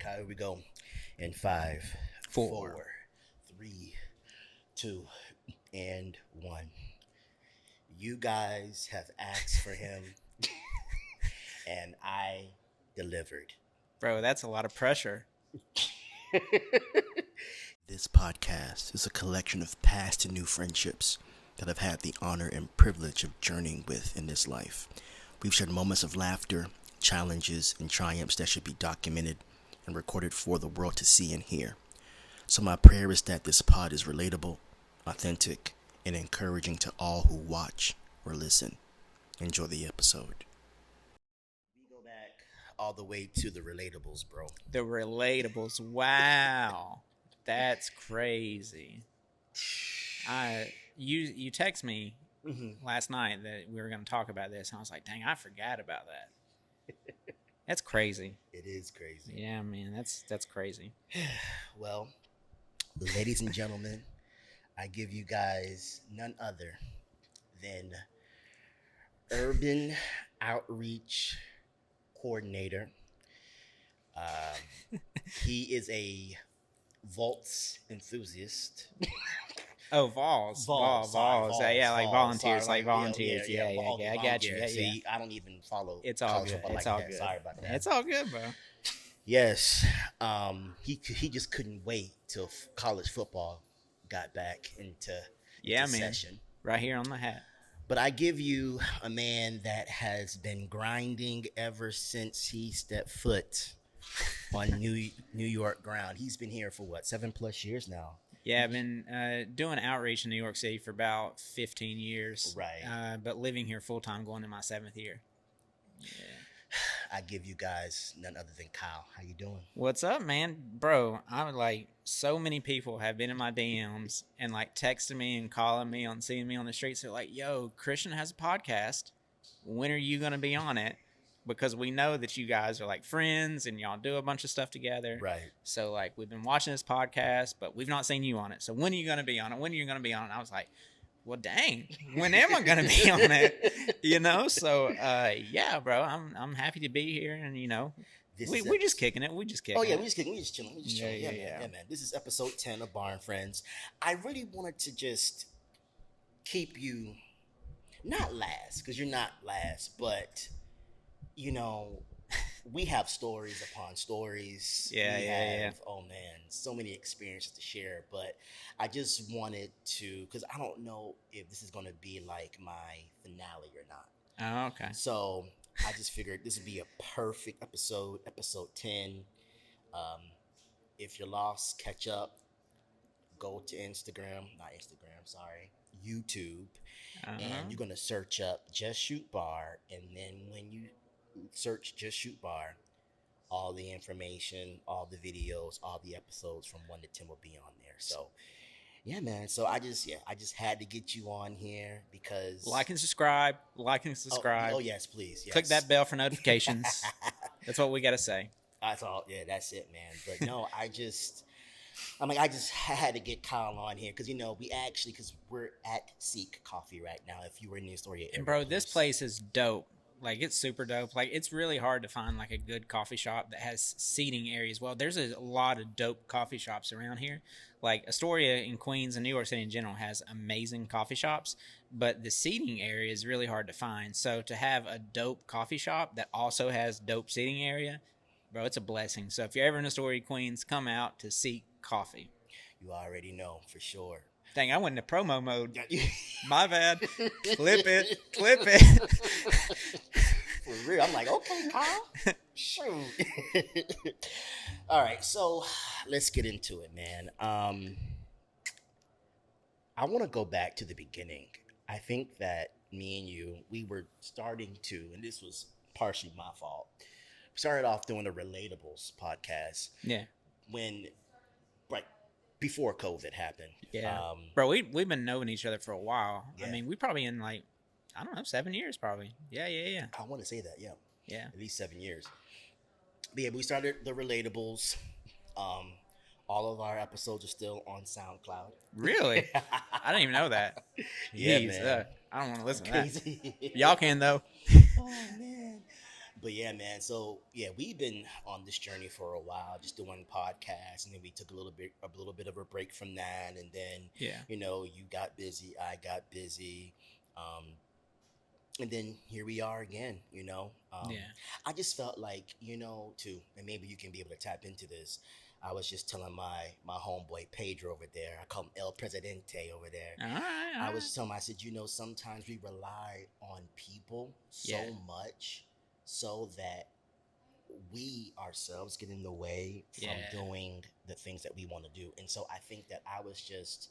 Kyle, here we go. In five, four, three, two, and one. You guys have asked for him, and I delivered. Bro, that's a lot of pressure. This podcast is a collection of past and new friendships that I've had the honor and privilege of journeying with in this life. We've shared moments of laughter, challenges, and triumphs that should be documented and recorded for the world to see and hear. So my prayer is that this pod is relatable, authentic, and encouraging to all who watch or listen. Enjoy the episode. We go back all the way to the relatables, bro. The relatables. Wow. That's crazy. You text me last night that we were going to talk about this, and I was like, dang, I forgot about that. That's crazy. It is crazy. Yeah, man, that's crazy. Well, ladies and gentlemen, I give you guys none other than urban outreach coordinator. He is a vaults enthusiast. Oh, Vols. Yeah, like volunteers. Sorry, like volunteers. Yeah, I got you. Yeah. See, I don't even follow. It's all good. It's all good. Sorry about that. It's all good, bro. Yes. He just couldn't wait till college football got back into session. Right here on the hat. But I give you a man that has been grinding ever since he stepped foot on New York ground. He's been here for 7+ years now. Yeah, I've been doing outreach in New York City for about 15 years. Right. But living here full time, going in my 7th year. Yeah. I give you guys none other than Kyle. How you doing? What's up, man? Bro, I'm like, so many people have been in my DMs and like texting me and calling me on seeing me on the streets. They're like, yo, Christian has a podcast. When are you going to be on it? Because we know that you guys are like friends and y'all do a bunch of stuff together. Right. So like we've been watching this podcast, but we've not seen you on it. So when are you going to be on it? When are you going to be on it? And I was like, well, dang, when am I going to be on it? You know? So, yeah, bro, I'm happy to be here. And, you know, we're just kicking it. We just kicking it. Oh, yeah, we just kicking it. We just chilling. Yeah, man. This is episode 10 of Barr+Friends. I really wanted to just keep you not last, because you're not last, but, you know, we have stories upon stories. Yeah. Oh, man, so many experiences to share. But I just wanted to, because I don't know if this is going to be like my finale or not. Oh, okay. So I just figured this would be a perfect episode 10. If you're lost, catch up. Go to YouTube. And you're going to search up Just Shoot Bar. And then when you search Just Shoot Bar, all the information, all the videos, all the episodes from 1 to 10 will be on there. So yeah, man. So I just had to get you on here because like and subscribe. Oh yes, please. Yes. Click that bell for notifications. That's what we got to say. That's all. Yeah, that's it, man. But no, I just had to get Kyle on here because because we're at Seek Coffee right now. If you were in the Astoria area, and bro, this place is dope. Like, it's super dope. Like, it's really hard to find, like, a good coffee shop that has seating areas. Well, there's a lot of dope coffee shops around here. Like, Astoria in Queens and New York City in general has amazing coffee shops, but the seating area is really hard to find. So to have a dope coffee shop that also has dope seating area, bro, it's a blessing. So if you're ever in Astoria, Queens, come out to Seek Coffee. You already know, for sure. Dang, I went into promo mode. My bad. Clip it. For real. I'm like, okay, Kyle. Shoot. All right, so let's get into it, man. I want to go back to the beginning. I think that me and you, we were starting to, and this was partially my fault, we started off doing the Relatables podcast. Yeah. Before COVID happened. Yeah. Bro, we've been knowing each other for a while. Yeah. I mean, we probably in like, I don't know, 7 years probably. Yeah. I want to say that, yeah. Yeah. At least 7 years. But yeah, we started the Relatables. All of our episodes are still on SoundCloud. Really? I didn't even know that. Yeah, Jeez, man. I don't want to listen to that. Y'all can, though. Oh, man. But yeah, man. So yeah, we've been on this journey for a while, just doing podcasts, and then we took a little bit of a break from that, and then Yeah. you got busy, I got busy, um, and then here we are again. Yeah. I just felt like too, and maybe you can be able to tap into this. I was just telling my homeboy Pedro over there. I call him El Presidente over there. All right. All I right. was telling him, I said, sometimes we rely on people Yeah. so much so that we ourselves get in the way from Yeah. doing the things that we want to do. And so I think that I was just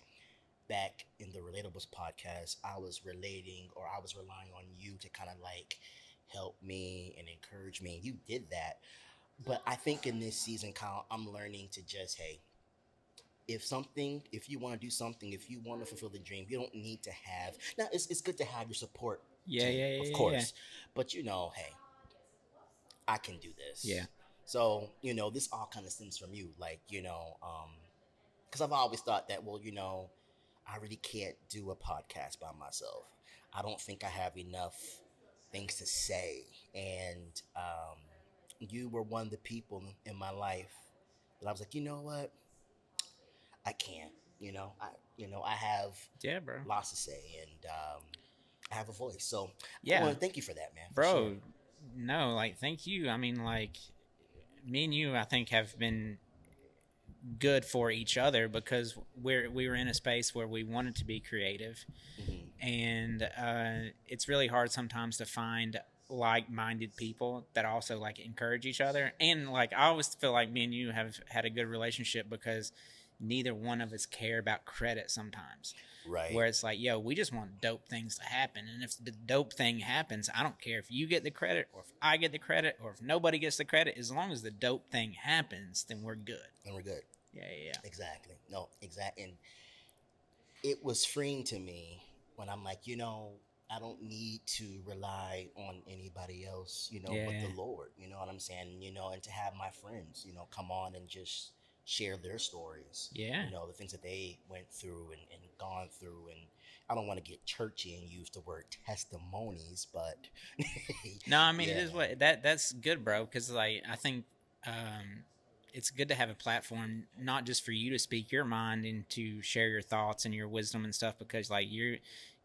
back in the Relatables podcast, I was relating or I was relying on you to kind of like help me and encourage me. You did that. But I think in this season, Kyle, I'm learning to just, hey, if you want to do something, if you want to fulfill the dream, you don't need to have, now it's good to have your support Yeah. team, Yeah. of Yeah. Yeah. course, but hey, I can do Yeah. this. So, this all kind of stems from you. Like, because I've always thought that, well, I really can't do a podcast by myself. I don't think I have enough things to say. And you were one of the people in my life that I was like, you know what? I can't. I have Yeah, bro. lots to say, and I have a voice. So I Yeah, want to thank you for that, man, for sure. bro. No, like, thank you. I mean, like, me and you, I think, have been good for each other because we were in a space where we wanted to be creative, Hmm. and it's really hard sometimes to find like-minded people that also like encourage each other. And like, I always feel like me and you have had a good relationship because neither one of us care about credit sometimes, Right. where it's like, yo, we just want dope things to happen. And if the dope thing happens, I don't care if you get the credit or if I get the credit or if nobody gets the credit. As long as the dope thing happens, then we're good. And we're good. Yeah, yeah, Exactly. No, exactly. And it was freeing to me when I'm like, I don't need to rely on anybody else, yeah. but the Yeah. Lord, you know what I'm saying? And to have my friends, come on and just share their stories, Yeah. the things that they went through and gone through. And I don't want to get churchy and use the word testimonies, but No, I mean, it yeah, is what that's good, bro. Because like, I think um, it's good to have a platform, not just for you to speak your mind and to share your thoughts and your wisdom and stuff. Because like,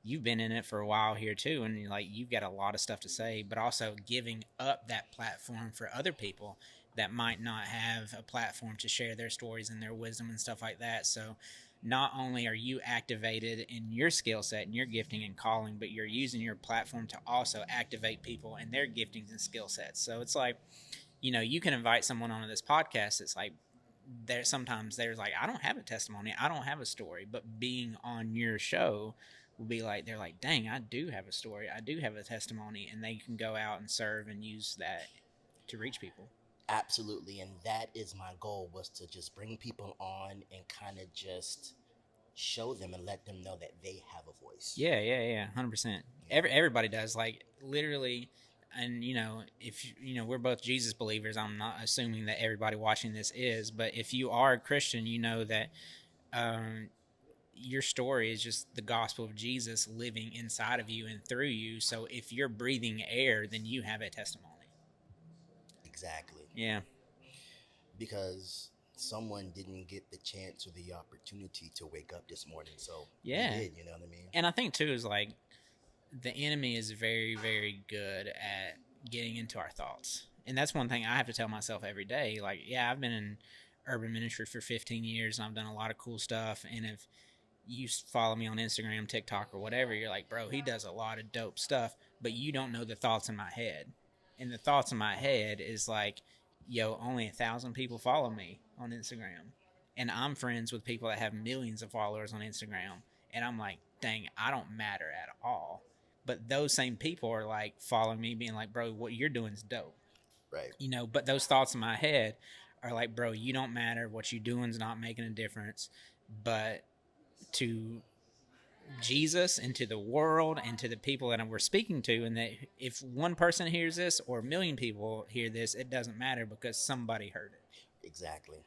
you've been in it for a while here too, and like, you've got a lot of stuff to say. But also giving up that platform for other people that might not have a platform to share their stories and their wisdom and stuff like that. So not only are you activated in your skill set and your gifting and calling, but you're using your platform to also activate people and their giftings and skill sets. So it's like, you can invite someone onto this podcast. It's like, there's like, I don't have a testimony, I don't have a story, but being on your show will be like, they're like, dang, I do have a story, I do have a testimony, and they can go out and serve and use that to reach people. absolutely. And that is my goal, was to just bring people on and kind of just show them and let them know that they have a voice. Yeah, yeah, yeah, 100%. Everybody does, like, literally. And if we're both Jesus believers, I'm not assuming that everybody watching this is, but if you are a Christian, you know that um, your story is just the gospel of Jesus living inside of you and through you. So if you're breathing air, then you have a testimony. Exactly. Yeah, Because someone didn't get the chance or the opportunity to wake up this morning. So we yeah. did, you know what I mean? And I think too is like, the enemy is very, very good at getting into our thoughts. And that's one thing I have to tell myself every day. Like, yeah, I've been in urban ministry for 15 years and I've done a lot of cool stuff. And if you follow me on Instagram, TikTok, or whatever, you're like, bro, he does a lot of dope stuff, but you don't know the thoughts in my head. And the thoughts in my head is like, yo, only 1,000 people follow me on Instagram. And I'm friends with people that have millions of followers on Instagram. And I'm like, dang, I don't matter at all. But those same people are like following me, being like, bro, what you're doing is dope. Right. But those thoughts in my head are like, bro, you don't matter. What you doing is not making a difference. But to Jesus and to the world and to the people that we're speaking to, and that if one person hears this or a million people hear this, it doesn't matter because somebody heard it. Exactly.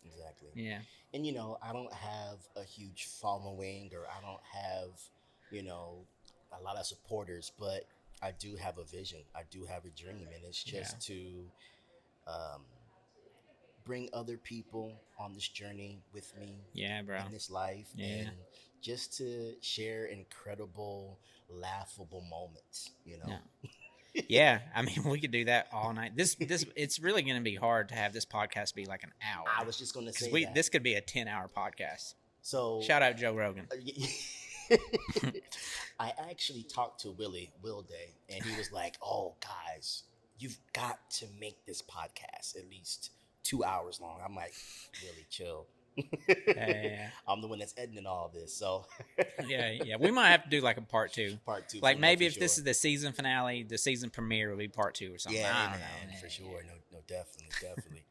Exactly. Yeah. And I don't have a huge following, or I don't have, you know, a lot of supporters, but I do have a vision. I do have a dream, and it's just to um, bring other people on this journey with me Yeah, bro. in this life, Yeah. and just to share incredible, laughable moments. No. Yeah, I mean, we could do that all night. This it's really going to be hard to have this podcast be like an hour. I was just going to because say that. this could be a 10-hour podcast. So Shout out Joe Rogan. I actually talked to Will Day, and he was like, "Oh, guys, you've got to make this podcast at least 2 hours long." I'm like, "Really, chill." Yeah. I'm the one that's editing all this, so yeah. We might have to do like a part two. Part two, Like for maybe sure. if this is the season finale, the season premiere will be part 2 or something. Yeah, I don't man, know. for sure. No, definitely.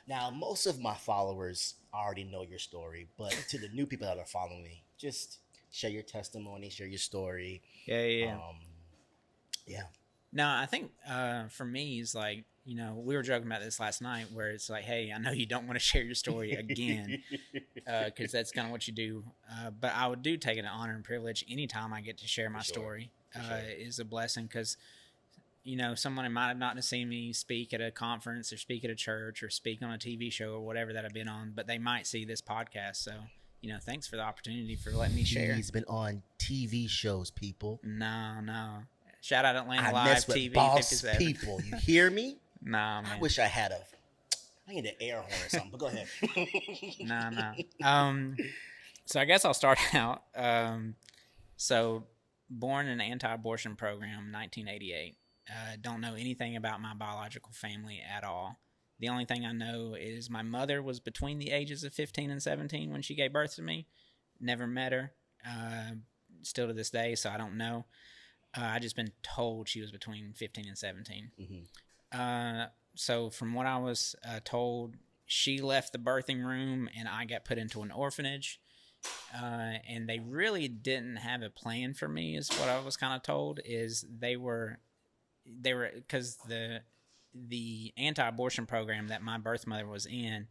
Now, most of my followers already know your story, but to the new people that are following me, just share your testimony, share your story. Yeah. Yeah. No, I think for me, it's like, we were joking about this last night where it's like, hey, I know you don't want to share your story again because that's kind of what you do. But I would take it an honor and privilege anytime I get to share my story. Is a blessing because, someone might have not seen me speak at a conference or speak at a church or speak on a TV show or whatever that I've been on, but they might see this podcast. So, thanks for the opportunity for letting me share. He's been on TV shows, people. No. Shout out Atlanta I Live mess with TV boss 57. people. You hear me? Nah, man. I wish I had I need an air horn or something, but go ahead. Nah. So I guess I'll start out. So born in an anti-abortion program, 1988. Don't know anything about my biological family at all. The only thing I know is my mother was between the ages of 15 and 17 when she gave birth to me. Never met her. Still to this day, so I don't know. I just been told she was between 15 and 17. Mm-hmm. So from what I was told, she left the birthing room and I got put into an orphanage. And they really didn't have a plan for me, is what I was kind of told. Is they were because the anti-abortion program that my birth mother was in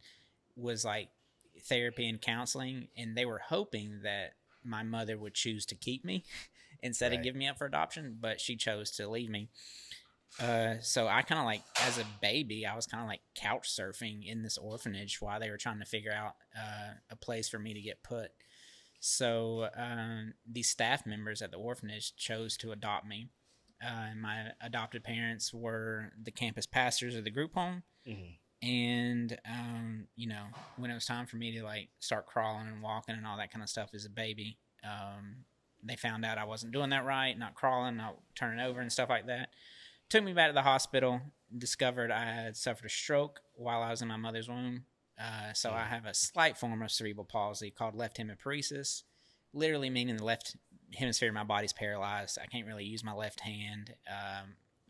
was like therapy and counseling, and they were hoping that my mother would choose to keep me instead of giving me up for adoption, but she chose to leave me. So I kind of like, as a baby, I was kind of like couch surfing in this orphanage while they were trying to figure out a place for me to get put. So these staff members at the orphanage chose to adopt me. My adopted parents were the campus pastors of the group home. Mm-hmm. And, when it was time for me to like start crawling and walking and all that kind of stuff as a baby, they found out I wasn't doing that right, not crawling, not turning over and stuff like that. Took me back to the hospital, discovered I had suffered a stroke while I was in my mother's womb. So I have a slight form of cerebral palsy called left hemiparesis, literally meaning the left hemisphere of my body's paralyzed. I can't really use my left hand,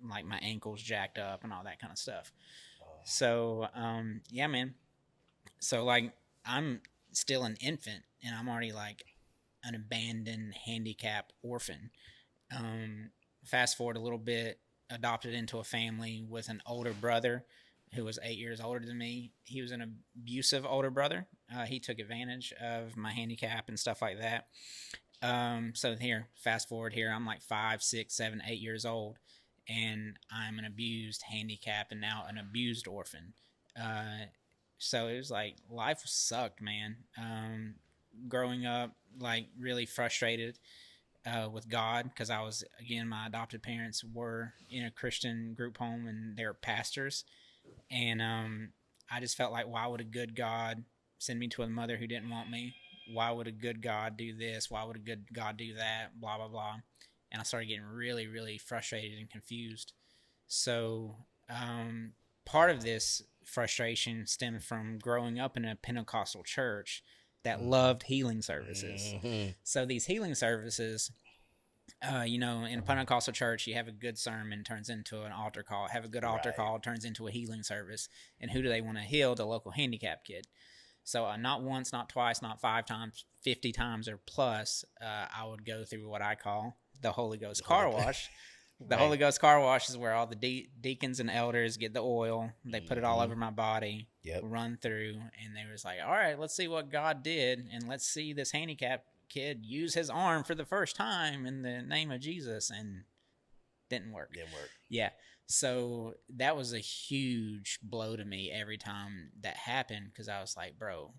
like my ankle's jacked up and all that kind of stuff. So, yeah, man. So, like, I'm still an infant, and I'm already, like, an abandoned, handicapped orphan. Fast forward a little bit, adopted into a family with an older brother who was 8 years older than me. He was an abusive older brother. He took advantage of my handicap and stuff like that. So here, fast forward here, I'm like 5, 6, 7, 8 years old, and I'm an abused, handicapped, and now an abused orphan. So it was like, life sucked, man. Growing up, like, really frustrated with God, because I was, again, my adopted parents were in a Christian group home, and they were pastors. And I just felt like, why would a good God send me to a mother who didn't want me? Why would a good God do this? Why would a good God do that? Blah, blah, blah. And I started getting really, really frustrated and confused. So part of this frustration stemmed from growing up in a Pentecostal church that loved healing services. Mm-hmm. So these healing services, in a Pentecostal church, you have a good sermon turns into an altar call. Have a good altar call turns into a healing service. And who do they want to heal? The local handicapped kid. So not once, not twice, not 5 times, 50 times or plus, I would go through what I call the Holy Ghost car wash. The Holy Ghost car wash is where all the deacons and elders get the oil. They put it all over my body, run through, and they was like, all right, let's see what God did, and let's see this handicapped kid use his arm for the first time in the name of Jesus. And Didn't work. Didn't work. Yeah. So that was a huge blow to me every time that happened, because I was like, bro,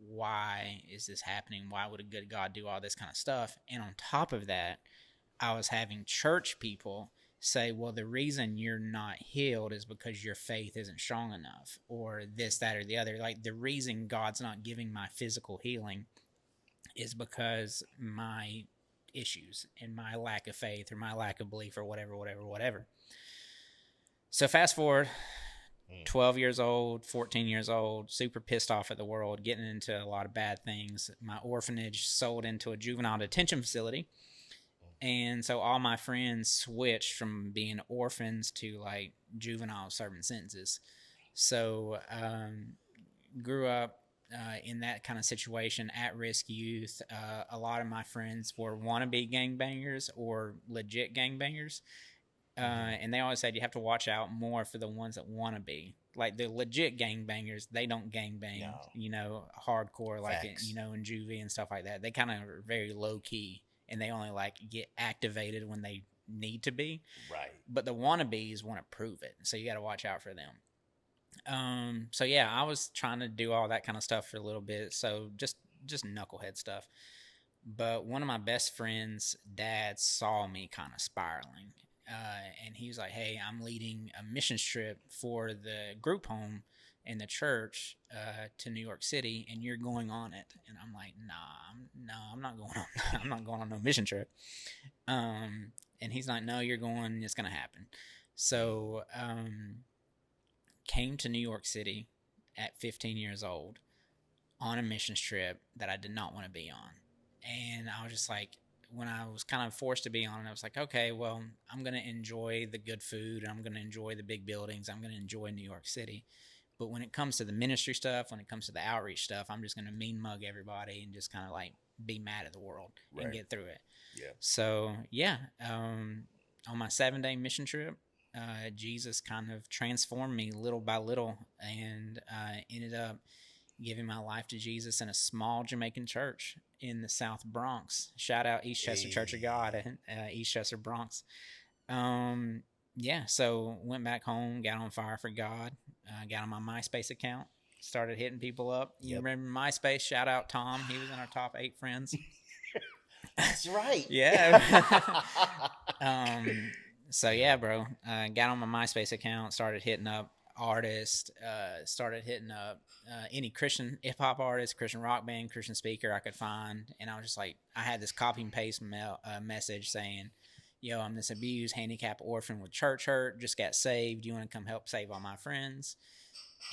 why is this happening? Why would a good God do all this kind of stuff? And on top of that, I was having church people say, well, the reason you're not healed is because your faith isn't strong enough, or this, that, or the other. Like, the reason God's not giving my physical healing is because my issues and my lack of faith or my lack of belief or whatever. So fast forward, 12 years old, 14 years old, super pissed off at the world, getting into a lot of bad things. My orphanage sold into a juvenile detention facility. And so all my friends switched from being orphans to like juvenile serving sentences. So grew up in that kind of situation, at-risk youth. A lot of my friends were wannabe gangbangers or legit gangbangers. And they always said you have to watch out more for the ones that want to be. Like the legit gangbangers, they don't gangbang, hardcore, like, in juvie and stuff like that. They kind of are very low-key, and they only like get activated when they need to be. Right. But the wannabes want to prove it, so you got to watch out for them. So yeah, I was trying to do all that kind of stuff for a little bit. So just knucklehead stuff. But one of my best friends' dad saw me kind of spiraling. And he was like, hey, I'm leading a missions trip for the group home in the church to New York City, and you're going on it. And I'm like, I'm not going on. I'm not going on no mission trip. And he's like, no, you're going. It's going to happen. So came to New York City at 15 years old on a missions trip that I did not want to be on. And I was just like, when I was kind of forced to be on it, I was like, okay, well, I'm going to enjoy the good food. I'm going to enjoy the big buildings. I'm going to enjoy New York City. But when it comes to the ministry stuff, when it comes to the outreach stuff, I'm just going to mean mug everybody and just kind of like be mad at the world and get through it. Yeah. So, yeah, on my 7-day mission trip, Jesus kind of transformed me little by little, and ended up giving my life to Jesus in a small Jamaican church in the South Bronx. Shout out East Chester Church of God, East Chester, Bronx. So went back home, got on fire for God, got on my MySpace account, started hitting people up. You remember MySpace? Shout out Tom. He was in our top 8 friends. That's right. Yeah. So yeah, bro, got on my MySpace account, started hitting up artist, started hitting up any Christian hip-hop artist, Christian rock band, Christian speaker I could find. And I was just like, I had this copy and paste message saying, yo, I'm this abused, handicapped orphan with church hurt, just got saved, you want to come help save all my friends?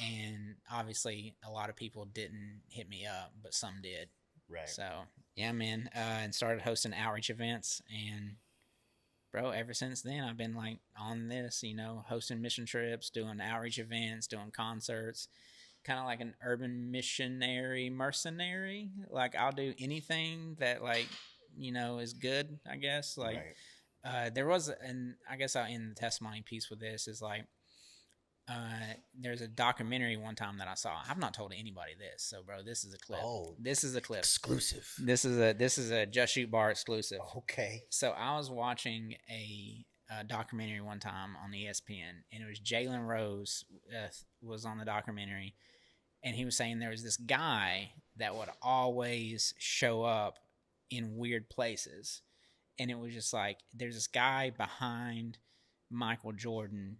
And obviously a lot of people didn't hit me up, but some did. Right. So yeah, man, and started hosting outreach events. And bro, ever since then, I've been like on this, hosting mission trips, doing outreach events, doing concerts, kind of like an urban missionary mercenary. Like, I'll do anything that, like, is good, I guess. Like, there was, and I guess I'll end the testimony piece with this, is like, there's a documentary one time that I saw. I've not told anybody this, so bro, this is a clip. Oh, this is a clip. Exclusive. This is a Just Shoot Bar exclusive. Okay. So I was watching a documentary one time on ESPN, and it was Jalen Rose was on the documentary, and he was saying there was this guy that would always show up in weird places, and it was just like, there's this guy behind Michael Jordan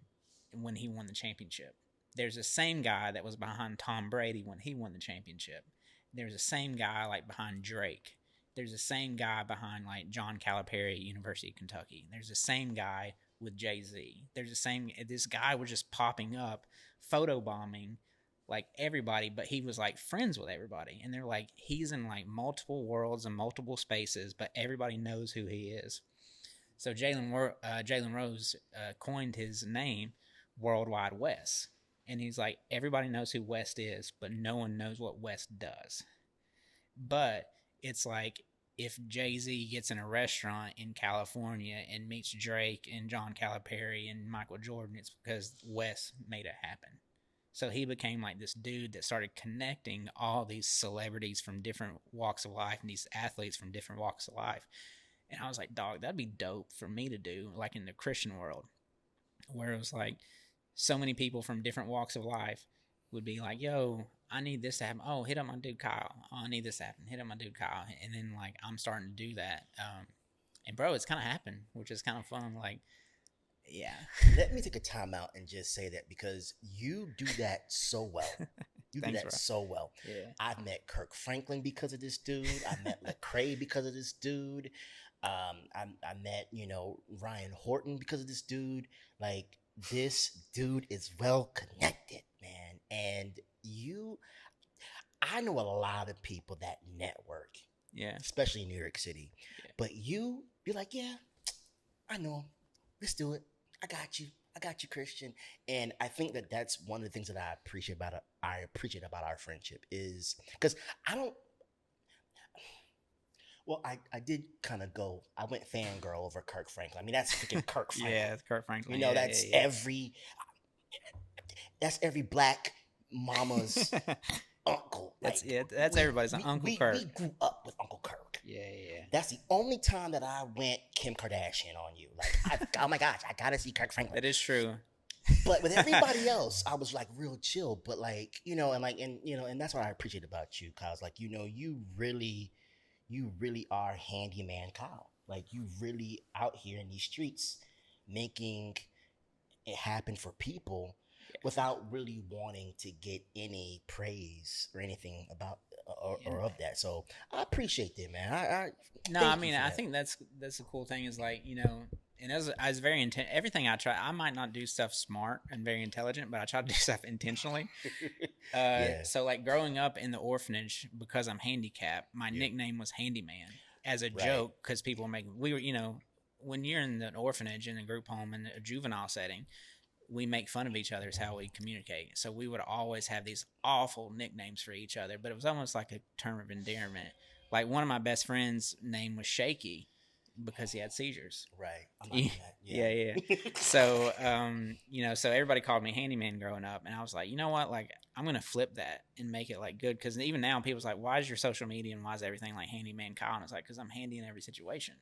when he won the championship. There's the same guy that was behind Tom Brady when he won the championship. There's the same guy like behind Drake. There's the same guy behind like John Calipari at University of Kentucky. There's the same guy with Jay-Z. This guy was just popping up, photobombing like everybody, but he was like friends with everybody. And they're like, he's in like multiple worlds and multiple spaces, but everybody knows who he is. So Jalen Rose coined his name Worldwide West. And he's like, everybody knows who West is, but no one knows what West does. But it's like, if Jay-Z gets in a restaurant in California and meets Drake and John Calipari and Michael Jordan, it's because West made it happen. So he became like this dude that started connecting all these celebrities from different walks of life and these athletes from different walks of life. And I was like, dog, that'd be dope for me to do, like in the Christian world, where it was like so many people from different walks of life would be like, yo, I need this to happen. Oh, hit up my dude Kyle. Oh, I need this to happen. Hit up my dude Kyle. And then like I'm starting to do that. And bro, it's kind of happened, which is kind of fun. Like, yeah. Let me take a time out and just say that because you do that so well. You do Thanks, that bro. so well. Yeah. I've met Kirk Franklin because of this dude. I met Lecrae because of this dude. I met, Ryan Horton because of this dude. Like, this dude is well connected, man. And I know a lot of people that network, Yeah. especially in New York City. Yeah. But you're like, yeah, I know him. Let's do it. I got you. Christian. And I think that that's one of the things that I appreciate about our friendship is because I don't. Well, I did kind of go. I went fangirl over Kirk Franklin. I mean, that's freaking Kirk Franklin. Yeah, it's Kurt Franklin. That's every black mama's uncle. That's everybody's Uncle Kirk. We grew up with Uncle Kirk. Yeah. That's the only time that I went Kim Kardashian on you. Like, oh my gosh, I gotta see Kirk Franklin. That is true. But with everybody else, I was like real chill. But like, and that's what I appreciate about you, Kyle. Like, you really are handyman Kyle. Like, you really out here in these streets making it happen for people without really wanting to get any praise or anything about or of that. So I appreciate that, man. I think that's the cool thing is like, and I was very intent. Everything I try, I might not do stuff smart and very intelligent, but I try to do stuff intentionally. So like growing up in the orphanage, because I'm handicapped, my nickname was Handyman as a joke because people were when you're in the orphanage in a group home in a juvenile setting, we make fun of each other is how we communicate. So we would always have these awful nicknames for each other, but it was almost like a term of endearment. Like one of my best friends' name was Shaky because he had seizures. Right. I'm like that. Yeah. So, so everybody called me Handyman growing up, and I was like, you know what? Like, I'm gonna flip that and make it like good because even now people's like, why is your social media and why is everything like Handyman Kyle? And it's like, because I'm handy in every situation.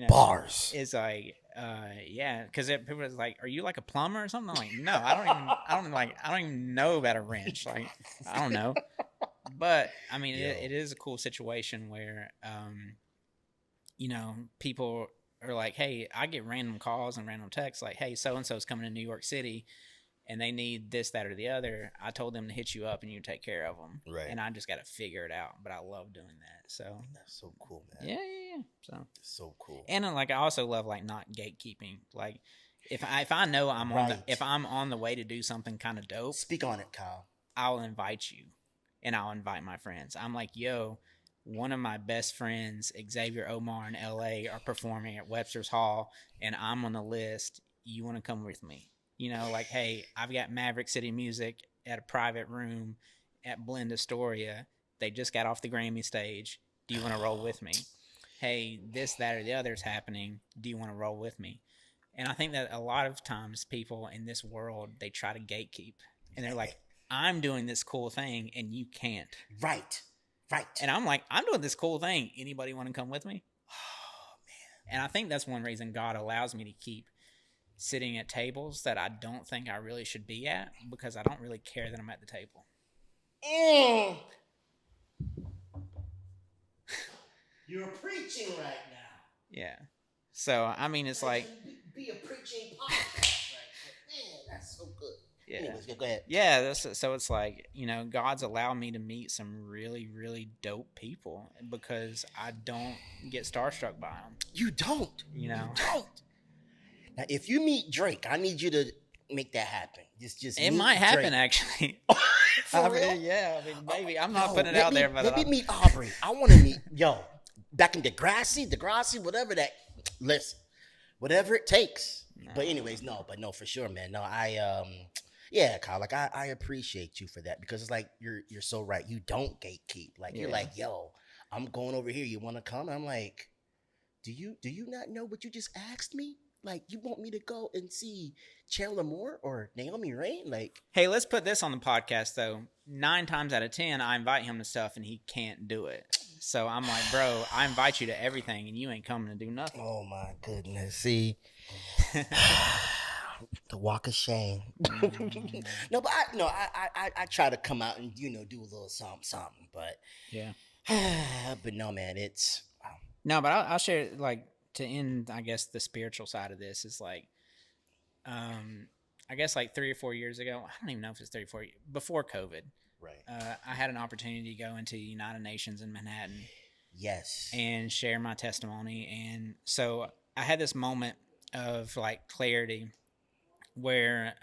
Bars. It's like, because people was like, "Are you like a plumber or something?" I'm like, no, I don't even know about a wrench. Like, I don't know. But I mean, it is a cool situation where, people are like, "Hey, I get random calls and random texts like, hey, so and so is coming to New York City." And they need this, that, or the other. I told them to hit you up and you take care of them. Right. And I just got to figure it out. But I love doing that. So that's so cool, man. Yeah. So it's so cool. And like I also love like not gatekeeping. Like if I know I'm if I'm on the way to do something kind of dope, speak on it, Kyle. I'll invite you, and I'll invite my friends. I'm like, yo, one of my best friends, Xavier Omar in LA, are performing at Webster's Hall, and I'm on the list. You want to come with me? Like, hey, I've got Maverick City Music at a private room at Blend Astoria. They just got off the Grammy stage. Do you want to roll with me? Hey, this, that, or the other is happening. Do you want to roll with me? And I think that a lot of times people in this world, they try to gatekeep. And they're like, I'm doing this cool thing and you can't. Right. And I'm like, I'm doing this cool thing. Anybody want to come with me? Oh, man. And I think that's one reason God allows me to keep sitting at tables that I don't think I really should be at because I don't really care that I'm at the table. You're preaching right now. Yeah. So, I mean, it's like... Be a preaching podcast right now. Man, that's so good. Yeah. Anyways, go ahead. Yeah, so it's like, God's allowed me to meet some really, really dope people because I don't get starstruck by them. You don't. You don't. Now, if you meet Drake, I need you to make that happen. Just it might happen, Drake. Actually. For real? Yeah, maybe. I'm not putting it out there, but let me meet Aubrey. I want to meet back in Degrassi, whatever that. Listen, whatever it takes. No. But anyways, no, for sure, man. No, Kyle. Like I appreciate you for that because it's like you're so right. You don't gatekeep. Like you're like, yo, I'm going over here. You want to come? I'm like, do you not know what you just asked me? Like, you want me to go and see Chandler Moore or Naomi Rain? Like, Hey, let's put this on the podcast though. 9 times out of 10, I invite him to stuff and he can't do it. So I'm like, bro, I invite you to everything and you ain't coming to do nothing. oh my goodness. See, the walk of shame. No, but I try to come out and, do a little something, but Yeah. but no, man, it's No, but I'll share, like, to end, I guess, the spiritual side of this is like, I guess like 3 or 4 years ago, I don't even know if it's 3 or 4 years, before COVID, right. I had an opportunity to go into the United Nations in Manhattan. Yes. And share my testimony. And so I had this moment of like clarity where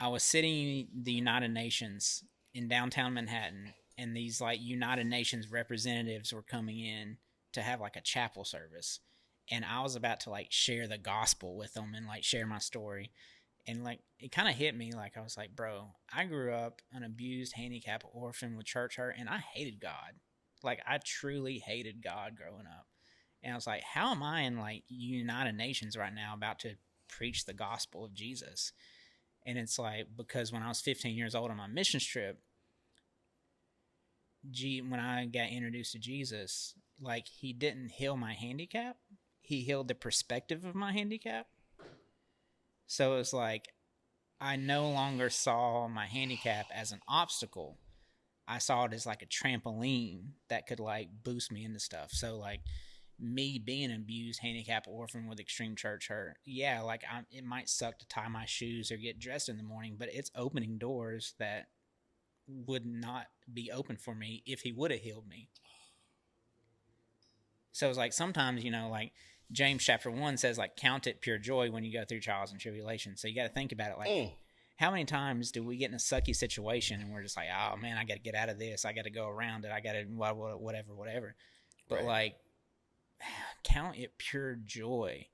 I was sitting in the United Nations in downtown Manhattan, and these like United Nations representatives were coming in to have like a chapel service. And I was about to like share the gospel with them and like share my story. And like it kind of hit me, like I was like, bro, I grew up an abused, handicapped orphan with church hurt, and I hated God. Like I truly hated God growing up. And I was like, how am I in like United Nations right now about to preach the gospel of Jesus? And it's like, because when I was 15 years old on my mission trip, when I got introduced to Jesus, like he didn't heal my handicap. He healed the perspective of my handicap. So it was like, I no longer saw my handicap as an obstacle. I saw it as like a trampoline that could like boost me into stuff. So like me being an abused, handicapped orphan with extreme church hurt, yeah, like it might suck to tie my shoes or get dressed in the morning, but it's opening doors that would not be open for me if he would have healed me. So it's like sometimes, like James chapter 1 says, like, count it pure joy when you go through trials and tribulations. So you got to think about it like, how many times do we get in a sucky situation and we're just like, oh man, I got to get out of this. I got to go around it. I got to whatever. But right. Like, count it pure joy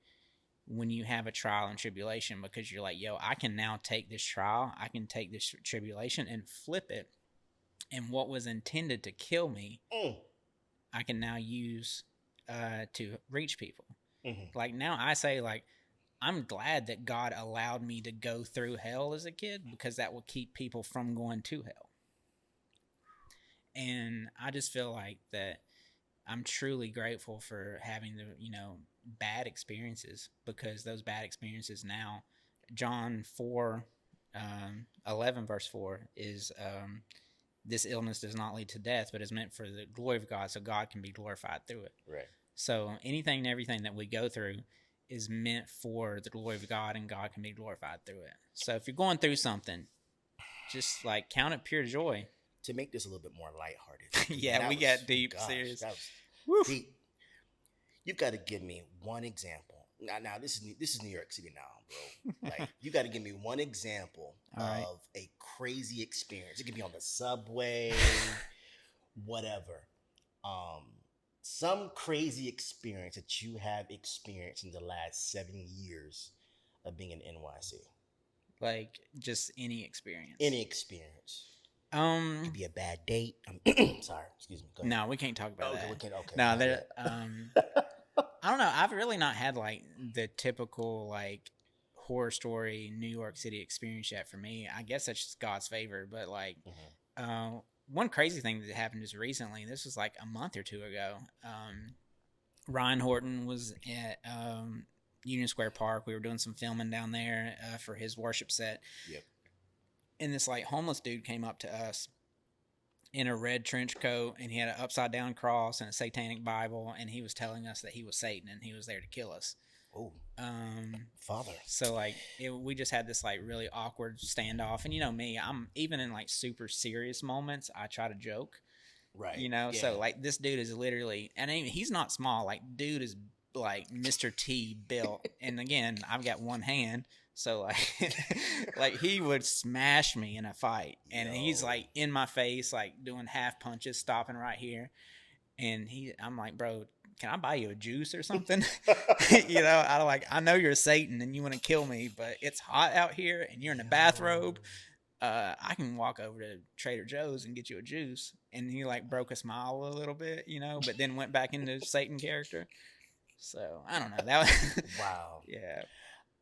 when you have a trial and tribulation, because you're like, yo, I can now take this trial, I can take this tribulation and flip it. And what was intended to kill me, I can now use to reach people. Mm-hmm. Like now I say, like, I'm glad that God allowed me to go through hell as a kid, because that will keep people from going to hell. And I just feel like that I'm truly grateful for having the, bad experiences, because those bad experiences now, John 4, 11 verse 4 is, this illness does not lead to death, but is meant for the glory of God, so God can be glorified through it. Right. So anything and everything that we go through is meant for the glory of God, and God can be glorified through it. So if you're going through something, just like count it pure joy. To make this a little bit more lighthearted. Yeah, we got deep, serious. That was deep. You've got to give me one example. Now this is New York City now, bro. Like, you got to give me one example of a crazy experience. It could be on the subway, whatever. Some crazy experience that you have experienced in the last 7 years of being in NYC. Like, just any experience. Any experience. It could be a bad date. Sorry, excuse me. No, we can't talk about that. Okay. No, I don't know. I've really not had like the typical like horror story New York City experience yet for me. I guess that's just God's favor. But like, one crazy thing that happened just recently, this was like a month or two ago. Ryan Horton was at Union Square Park. We were doing some filming down there for his worship set. Yep. And this like homeless dude came up to us in a red trench coat, and he had an upside down cross and a satanic Bible, and he was telling us that he was Satan and he was there to kill us. Oh, Father. So like we just had this like really awkward standoff, and me, I'm even in like super serious moments, I try to joke, right? Yeah. So like this dude is literally, and he's not small. Like dude is like Mr. T built, and again, I've got one hand. So like, like he would smash me in a fight, and he's like in my face, like doing half punches, stopping right here. And I'm like, bro, can I buy you a juice or something? I know you're Satan and you want to kill me, but it's hot out here and you're in a bathrobe. I can walk over to Trader Joe's and get you a juice. And he like broke a smile a little bit, but then went back into Satan character. So I don't know. That was Wow. yeah.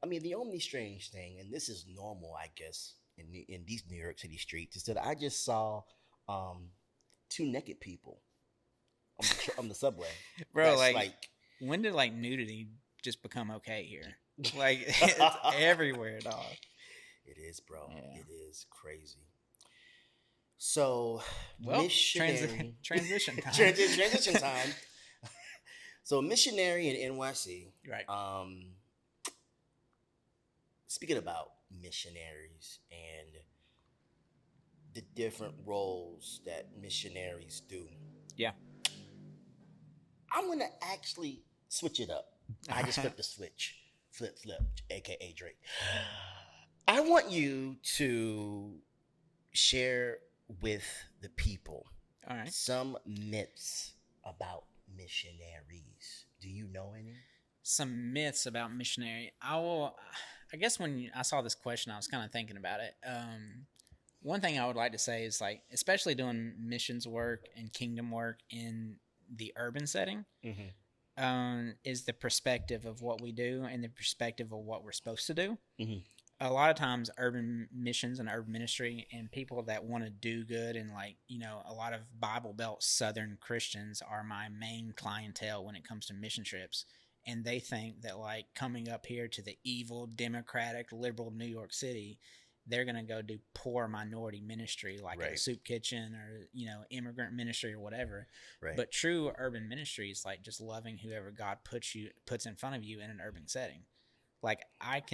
I mean, the only strange thing, and this is normal, I guess, in these New York City streets, is that I just saw um, two naked people on the subway. Bro, That's like like when did like nudity just become okay here? Like it's everywhere, dog. it is, bro. Yeah. It is crazy. So, Well, missionary transition time. transition time. So, missionary in NYC. Right. Speaking about missionaries and the different roles that missionaries do, Yeah. I'm gonna actually switch it up. I just flipped the switch. Flip, aka Drake. I want you to share with the people All right. some myths about missionaries. Do you know any? Some myths about missionary. I guess when I saw this question, I was kind of thinking about it. One thing I would like to say is like, especially doing missions work and kingdom work in the urban setting, is the perspective of what we do and the perspective of what we're supposed to do. Mm-hmm. A lot of times urban missions and urban ministry and people that want to do good and like, a lot of Bible Belt Southern Christians are my main clientele when it comes to mission trips. And they think that like coming up here to the evil, democratic, liberal New York City, they're going to go do poor minority ministry like at a soup kitchen or, immigrant ministry or whatever. Right. But true urban ministry is like just loving whoever God puts in front of you in an urban setting. Like I'm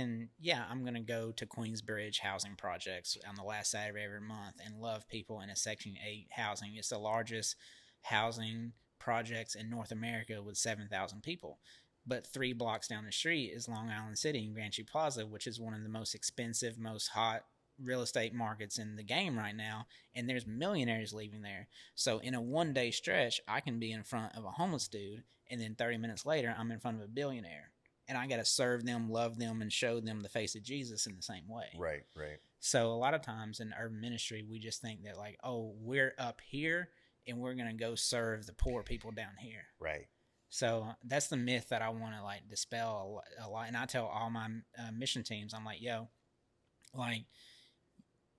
going to go to Queensbridge housing projects on the last Saturday of every month and love people in a Section 8 housing. It's the largest housing projects in North America with 7,000 people. But 3 blocks down the street is Long Island City and Grand Street Plaza, which is one of the most expensive, most hot real estate markets in the game right now. And there's millionaires leaving there. So in a one-day stretch, I can be in front of a homeless dude, and then 30 minutes later, I'm in front of a billionaire. And I got to serve them, love them, and show them the face of Jesus in the same way. Right. So a lot of times in urban ministry, we just think that like, oh, we're up here and we're going to go serve the poor people down here. Right. So that's the myth that I want to like dispel a lot. And I tell all my mission teams, I'm like, yo, like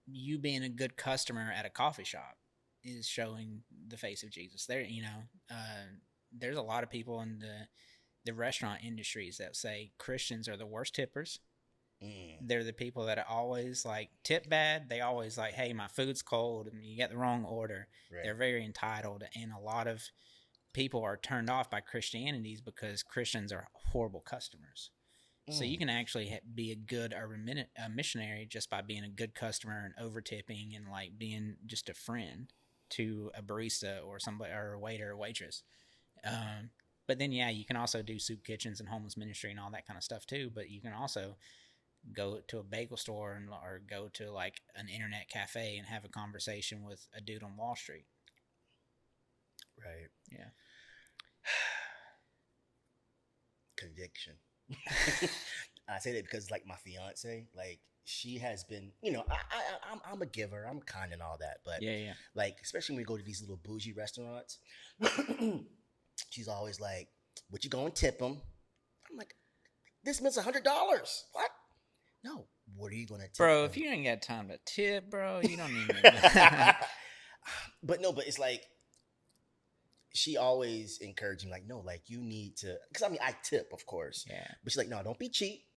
you being a good customer at a coffee shop is showing the face of Jesus. There's a lot of people in the restaurant industries that say Christians are the worst tippers. They're the people that always like tip bad. They always like, hey, my food's cold and you get the wrong order. Right. They're very entitled, and a lot of people are turned off by Christianities because Christians are horrible customers. So you can actually be a good urban missionary just by being a good customer and over tipping and like being just a friend to a barista or somebody or a waiter or waitress. But then, you can also do soup kitchens and homeless ministry and all that kind of stuff too. But you can also go to a bagel store or go to like an internet cafe and have a conversation with a dude on Wall Street. Right. Yeah. Conviction. I say that because like my fiance, like she has been, I'm a giver, I'm kind and all that, but like especially when we go to these little bougie restaurants, she's always like, "What you gonna tip them?" I'm like, "This means $100." What? No. What are you gonna tip bro? them? If you ain't got time to tip, bro, you don't need to. But it's like she always encouraged me, like, no, like you need to, because I mean I tip, of course. Yeah. But she's like, no, don't be cheap.